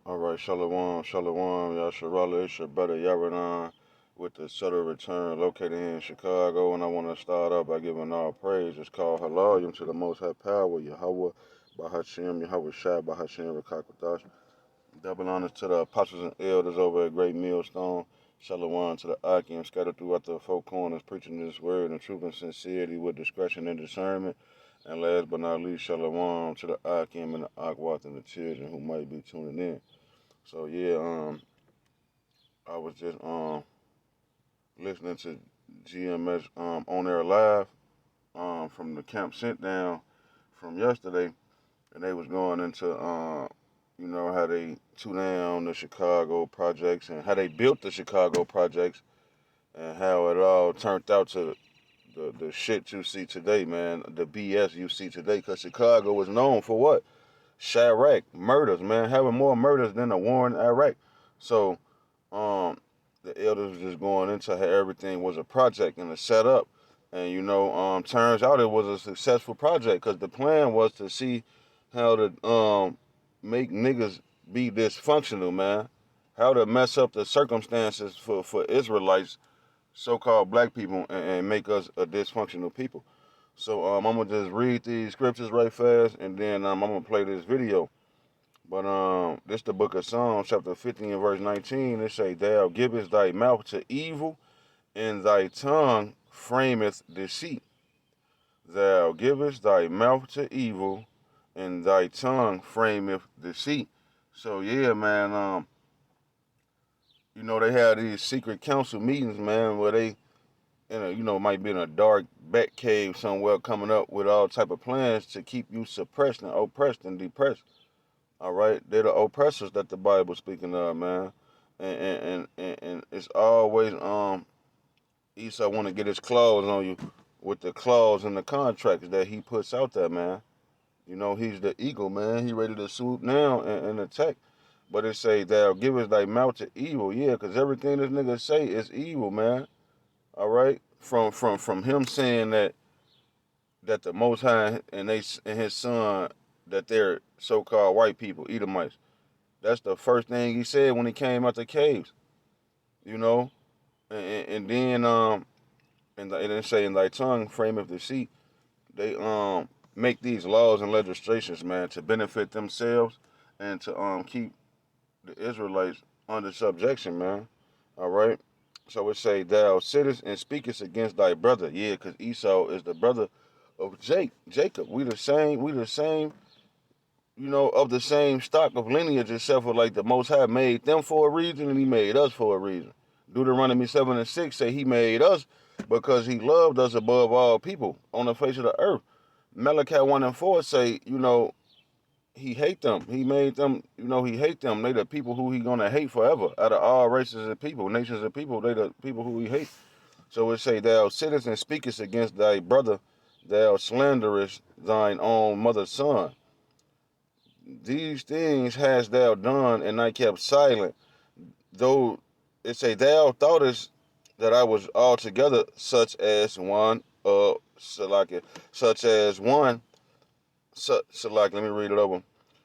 All right, Shalom, Shalom, Yasharala, it's your brother Yaradan with the Sutter Return located here in Chicago. And I want to start off by giving all praise. It's called Hallelujah to the Most High Power, Yahweh, Bahashim, Yahweh Shai, Bahashim, Rakakwadash. Double honors to the apostles and elders over at Great Millstone. Shalom to the Akim scattered throughout the four corners, preaching this word in truth and sincerity with discretion and discernment. And last but not least, Shalom to the Akim and the Akwath and the children who might be tuning in. So yeah, I was just listening to GMS on air live from the camp sent down from yesterday, and they was going into how they two down the Chicago projects and how they built the Chicago projects and how it all turned out to the shit you see today, man, the BS you see today, because Chicago was known for what? Chirac murders, man, having more murders than the war in Iraq. So um, the elders was just going into how everything was a project and a setup. And turns out it was a successful project because the plan was to see how to make niggas be dysfunctional, man. How to mess up the circumstances for Israelites, so-called black people, and make us a dysfunctional people. So I'm gonna just read these scriptures right fast, and then I'm gonna play this video. But this the book of Psalms, chapter 50 and verse 19. It say, "Thou givest thy mouth to evil, and thy tongue frameth deceit. Thou givest thy mouth to evil, and thy tongue frameth deceit." So yeah, man. They had these secret council meetings, man, where they, might be in a dark back cave somewhere, coming up with all type of plans to keep you suppressed and oppressed and depressed. All right, they're the oppressors that the Bible speaking of, man, and it's always Esau want to get his claws on you with the clause and the contracts that he puts out there, man. He's the eagle, man. He ready to swoop now and attack. But it say thou givest thy mouth to evil, yeah, because everything this nigga say is evil, man. All right, from him saying that the Most High and his son, that they're so-called white people, Edomites. That's the first thing he said when he came out the caves, you know. And then and then say in thy tongue frame of deceit. They make these laws and legislations, man, to benefit themselves and to keep the Israelites under subjection, man. All right. So it say thou sittest and speakest against thy brother, yeah, because Esau is the brother of Jacob. We the same. We the same. Of the same stock of lineage, except for like the Most High made them for a reason, and He made us for a reason. Deuteronomy 7:6 say He made us because He loved us above all people on the face of the earth. Malachi 1:4 say, He hate them. He made them, He hate them. They the people who He gonna hate forever. Out of all races of people, nations of people, they the people who He hate. So it say, thou sittest and speakest against thy brother, thou slanderest thine own mother's son. These things hast thou done, and I kept silent. Though it say, thou thoughtest that I was altogether such as one, Salaki, such as one, Salaki, let me read it over.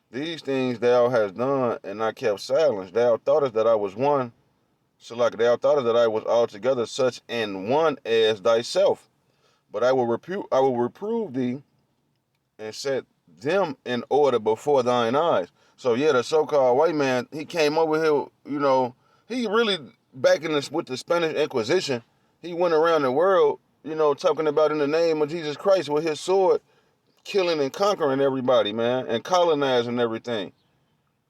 These things thou hast done, and I kept silence. Thou thoughtest that I was one, Salaki, thou thoughtest that I was altogether such an one as thyself. But I will reprove thee and set them in order before thine eyes. So yeah, the so-called white man, he came over here, he really back in this with the Spanish Inquisition. He went around the world, talking about in the name of Jesus Christ with his sword, killing and conquering everybody, man, and colonizing everything.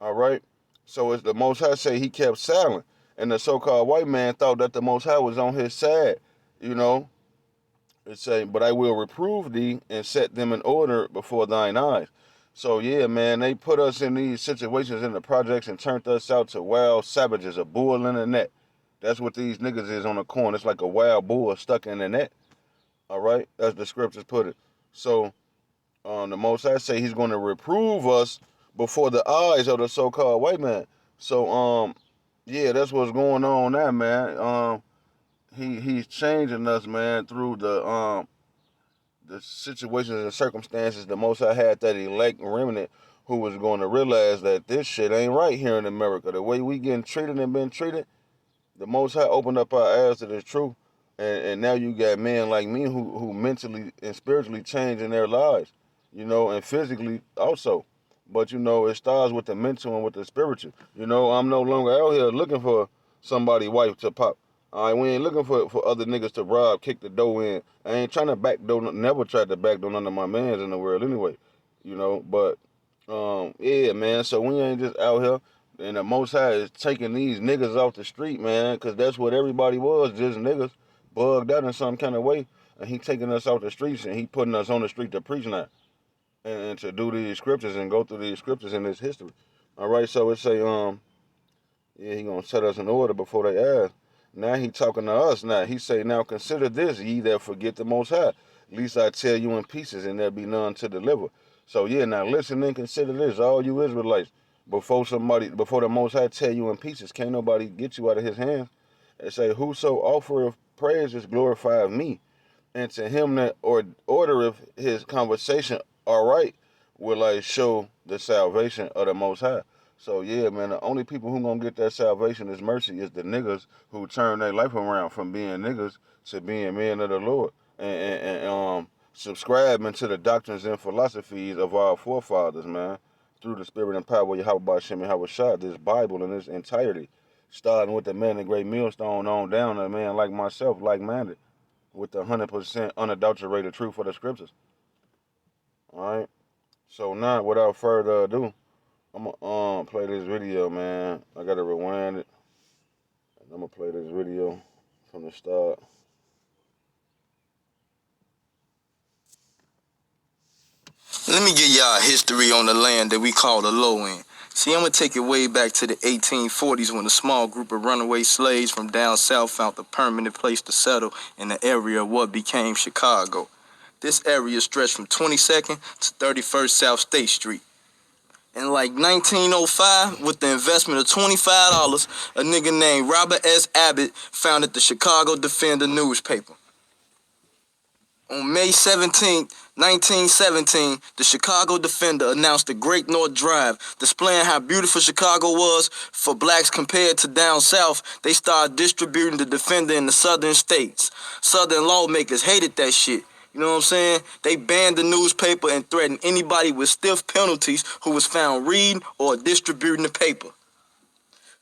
All right. So it's the Most High say he kept silent, and the so-called white man thought that the Most High was on his side, you know. It say, but I will reprove thee and set them in order before thine eyes. So yeah, man, they put us in these situations in the projects and turned us out to wild savages, a bull in a net. That's what these niggas is on the corner. It's like a wild bull stuck in a net. All right, as the scriptures put it. So the Most High say He's going to reprove us before the eyes of the so-called white man. So yeah, that's what's going on now, man. He's changing us, man, through the situations and circumstances the Most High had that elect remnant who was going to realize that this shit ain't right here in America. The way we getting treated and been treated, the Most High opened up our eyes to this truth. And now you got men like me who mentally and spiritually changing their lives, and physically also. But, it starts with the mental and with the spiritual. I'm no longer out here looking for somebody's wife to pop. All right, we ain't looking for other niggas to rob, kick the door in. I ain't trying to backdoor, never tried to backdoor none of my mans in the world anyway, But, yeah, man, so we ain't just out here. And the Most High is taking these niggas off the street, man, because that's what everybody was, just niggas bugged out in some kind of way. And he taking us off the streets and he putting us on the street to preach now. And to do these scriptures and go through these scriptures in this history. All right, so it say, yeah, he gonna set us in order before they ask. Now he talking to us now. He say, now consider this, ye that forget the Most High. Least I tell you in pieces, and there be none to deliver. So yeah, now listen and consider this, all you Israelites. Before the Most High tell you in pieces, can't nobody get you out of his hands. It say, whoso offereth praises glorifieth me, and to him that ordereth his conversation aright will I show the salvation of the Most High. So yeah, man, the only people who gonna get that salvation is mercy is the niggas who turn their life around from being niggas to being men of the Lord and subscribing to the doctrines and philosophies of our forefathers, man, through the spirit and power of Yahweh Shem and Yahweh Shah, this Bible in its entirety, starting with the man in great millstone on down to a man like myself, like-minded, with the 100% unadulterated truth of the scriptures. All right. So now, without further ado, I'm gonna play this video, man. I gotta rewind it. And I'm gonna play this video from the start. Let me give y'all a history on the land that we call the Low End. See, I'm going to take it way back to the 1840s when a small group of runaway slaves from down south found a permanent place to settle in the area of what became Chicago. This area stretched from 22nd to 31st South State Street. In like 1905, with the investment of $25, a nigga named Robert S. Abbott founded the Chicago Defender newspaper. On May 17, 1917, the Chicago Defender announced the Great North Drive, displaying how beautiful Chicago was for blacks compared to down south. They started distributing the Defender in the southern states. Southern lawmakers hated that shit. You know what I'm saying? They banned the newspaper and threatened anybody with stiff penalties who was found reading or distributing the paper.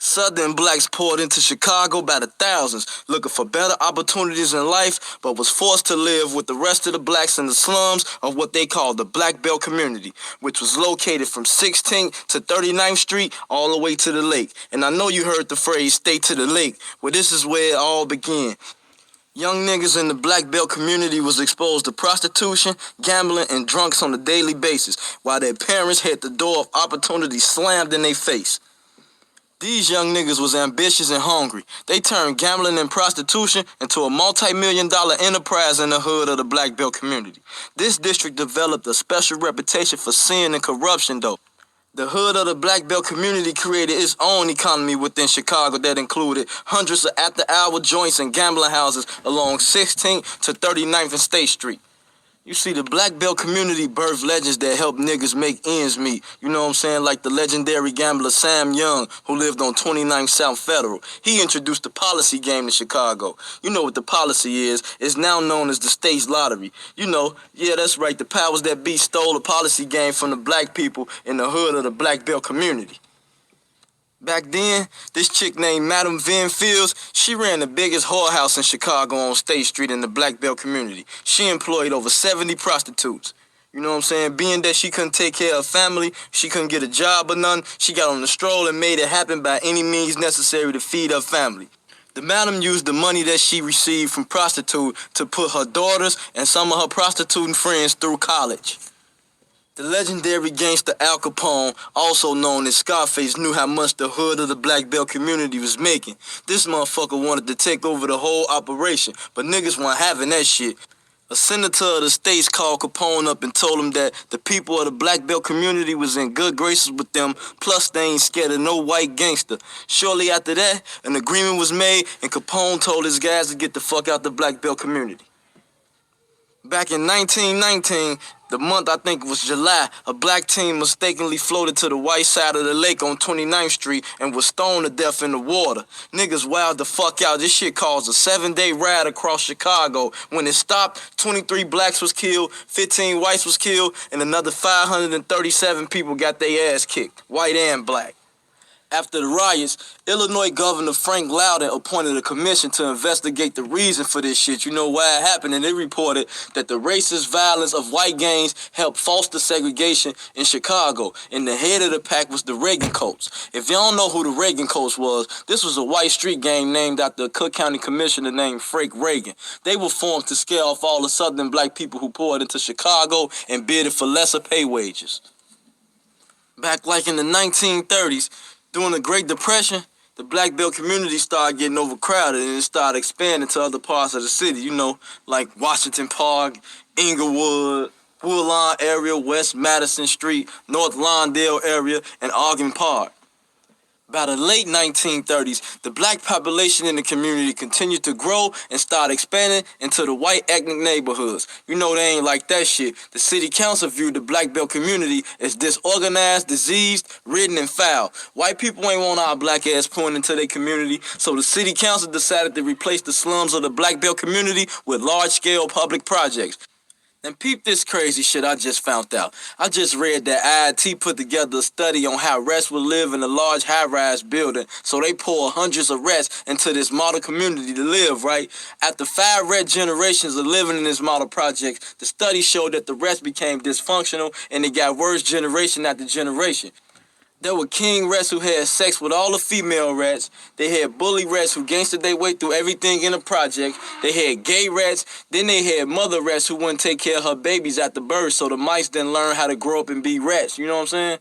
Southern blacks poured into Chicago by the thousands, looking for better opportunities in life, but was forced to live with the rest of the blacks in the slums of what they called the Black Belt community, which was located from 16th to 39th Street all the way to the lake. And I know you heard the phrase, stay to the lake. Well, this is where it all began. Young niggas in the Black Belt community was exposed to prostitution, gambling, and drunks on a daily basis, while their parents had the door of opportunity slammed in their face. These young niggas was ambitious and hungry. They turned gambling and prostitution into a multi-million-dollar enterprise in the hood of the Black Belt community. This district developed a special reputation for sin and corruption, though. The hood of the Black Belt community created its own economy within Chicago that included hundreds of after-hour joints and gambling houses along 16th to 39th and State Street. You see, the Black Belt community birthed legends that helped niggas make ends meet. You know what I'm saying? Like the legendary gambler Sam Young, who lived on 29th South Federal. He introduced the policy game to Chicago. You know what the policy is. It's now known as the state's lottery. You know, yeah, that's right. The powers that be stole the policy game from the black people in the hood of the Black Belt community. Back then, this chick named Madam Vin Fields, she ran the biggest whorehouse in Chicago on State Street in the Black Belt community. She employed over 70 prostitutes. You know what I'm saying? Being that she couldn't take care of family, she couldn't get a job or none, she got on the stroll and made it happen by any means necessary to feed her family. The madam used the money that she received from prostitute to put her daughters and some of her prostituting friends through college. The legendary gangster Al Capone, also known as Scarface, knew how much the hood of the Black Belt community was making. This motherfucker wanted to take over the whole operation, but niggas weren't having that shit. A senator of the states called Capone up and told him that the people of the Black Belt community was in good graces with them, plus they ain't scared of no white gangster. Shortly after that, an agreement was made, and Capone told his guys to get the fuck out the Black Belt community. Back in 1919, The month, I think it was July, a black teen mistakenly floated to the white side of the lake on 29th Street and was stoned to death in the water. Niggas wild the fuck out. This shit caused a 7-day ride across Chicago. When it stopped, 23 blacks was killed, 15 whites was killed, and another 537 people got their ass kicked, white and black. After the riots, Illinois Governor Frank Loudon appointed a commission to investigate the reason for this shit. You know why it happened, and it reported that the racist violence of white gangs helped foster segregation in Chicago, and the head of the pack was the Reagan Coats. If y'all don't know who the Reagan Coats was, this was a white street gang named after a Cook County commissioner named Frank Reagan. They were formed to scare off all the southern black people who poured into Chicago and bidded for lesser pay wages. Back like in the 1930s, during the Great Depression, the black belt community started getting overcrowded and it started expanding to other parts of the city, you know, like Washington Park, Inglewood, Woodlawn area, West Madison Street, North Lawndale area, and Ogden Park. By the late 1930s, the black population in the community continued to grow and start expanding into the white ethnic neighborhoods. You know they ain't like that shit. The city council viewed the black belt community as disorganized, diseased, ridden, and foul. White people ain't want our black ass pouring into their community, so the city council decided to replace the slums of the black belt community with large-scale public projects. And peep this crazy shit I just found out. I just read that IIT put together a study on how rats would live in a large high-rise building. So they pour hundreds of rats into this model community to live, right? After 5 rat generations of living in this model project, the study showed that the rats became dysfunctional and it got worse generation after generation. There were king rats who had sex with all the female rats. They had bully rats who gangstered their way through everything in the project. They had gay rats. Then they had mother rats who wouldn't take care of her babies after birth, so the mice didn't learn how to grow up and be rats. You know what I'm saying?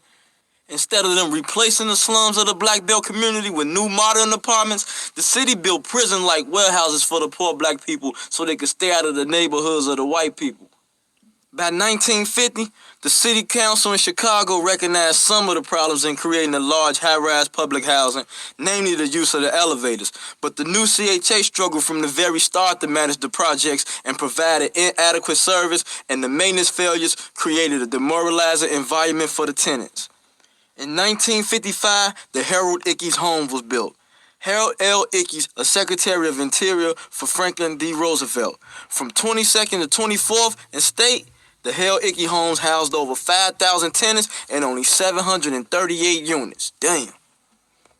Instead of them replacing the slums of the black belt community with new modern apartments, the city built prison-like warehouses for the poor black people so they could stay out of the neighborhoods of the white people. By 1950, the city council in Chicago recognized some of the problems in creating a large high-rise public housing, namely the use of the elevators. But the new CHA struggled from the very start to manage the projects and provided inadequate service, and the maintenance failures created a demoralizing environment for the tenants. In 1955, the Harold Ickes home was built. Harold L. Ickes, a Secretary of Interior for Franklin D. Roosevelt. From 22nd to 24th and State, the Harold Ickes homes housed over 5,000 tenants and only 738 units. Damn.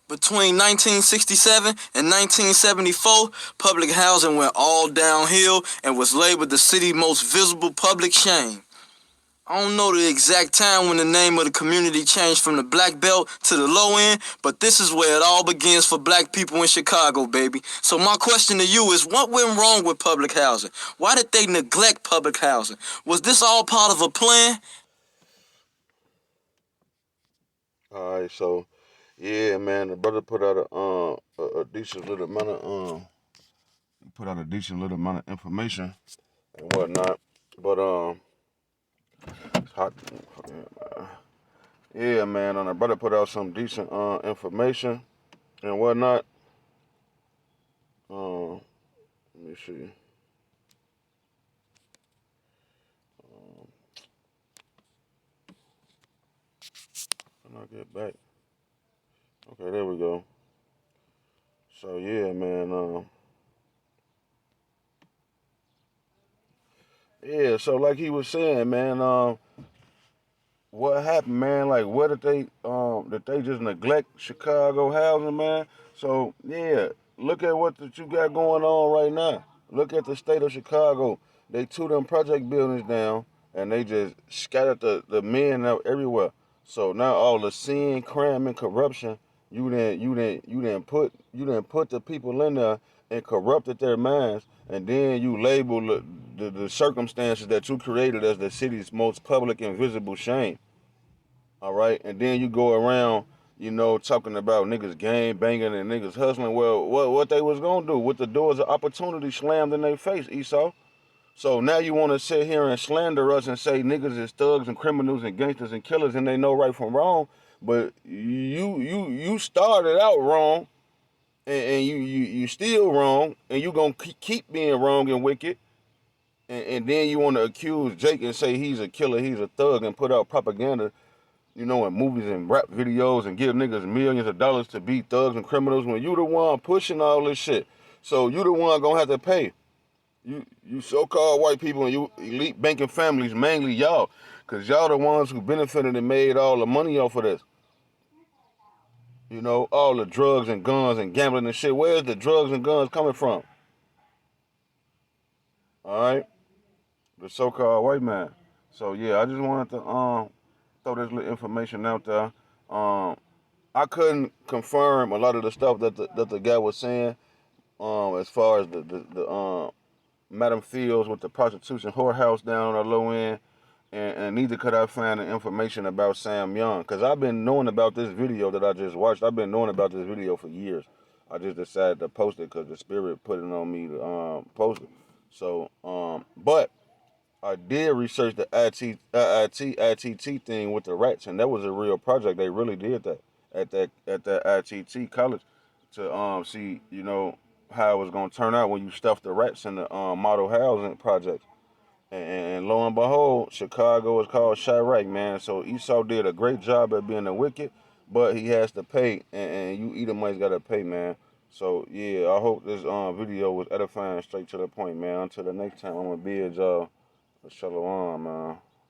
Between 1967 and 1974, public housing went all downhill and was labeled the city's most visible public shame. I don't know the exact time when the name of the community changed from the black belt to the low end, but this is where it all begins for black people in Chicago, baby. So my question to you is, what went wrong with public housing? Why did they neglect public housing? Was this all part of a plan? All right, so yeah, man, the brother put out a decent little amount of information and whatnot, but it's hot. Yeah, man, the brother put out some decent information and whatnot. Let me see. When I get back. Okay, there we go. So yeah, man. Yeah, so like he was saying, man. What happened, man? Like, what did they just neglect Chicago housing, man? So yeah, look at what that you got going on right now. Look at the state of Chicago. They tore them project buildings down, and they just scattered the men out everywhere. So now all the sin, crime, and corruption, you didn't put the people in there and corrupted their minds, and then you label the circumstances that you created as the city's most public and visible shame. All right, and then you go around, talking about niggas gang banging and niggas hustling. Well, what they was gonna do with the doors of opportunity slammed in their face, Esau? So now you want to sit here and slander us and say niggas is thugs and criminals and gangsters and killers and they know right from wrong, but you started out wrong, and you still wrong, and you gonna keep being wrong and wicked, and then you want to accuse Jake and say he's a killer, he's a thug, and put out propaganda, you know, in movies and rap videos and give niggas millions of dollars to be thugs and criminals when you the one pushing all this shit. So you the one gonna have to pay. You so-called white people and you elite banking families, mainly y'all, because y'all the ones who benefited and made all the money off of this. You know, all the drugs and guns and gambling and shit. Where's the drugs and guns coming from? All right, the so-called white man. So yeah, I just wanted to throw this little information out there. I couldn't confirm a lot of the stuff that the guy was saying. As far as the Madam Fields with the prostitution whorehouse down on the low end, and neither could I find the information about Sam Young, because I've been knowing about this video that I just watched. I've been knowing about this video for years. I just decided to post it because the spirit put it on me to post it. So, but I did research the ITT thing with the rats, and that was a real project. They really did that at that ITT college to see, you know, how it was gonna turn out when you stuff the rats in the model housing project. And lo and behold, Chicago is called Chirac, man. So Esau did a great job at being a wicked, but he has to pay, and you Edomites gotta pay, man. So yeah, I hope this video was edifying, straight to the point, man. Until the next time, I'm gonna bid y'all. Shalom, man.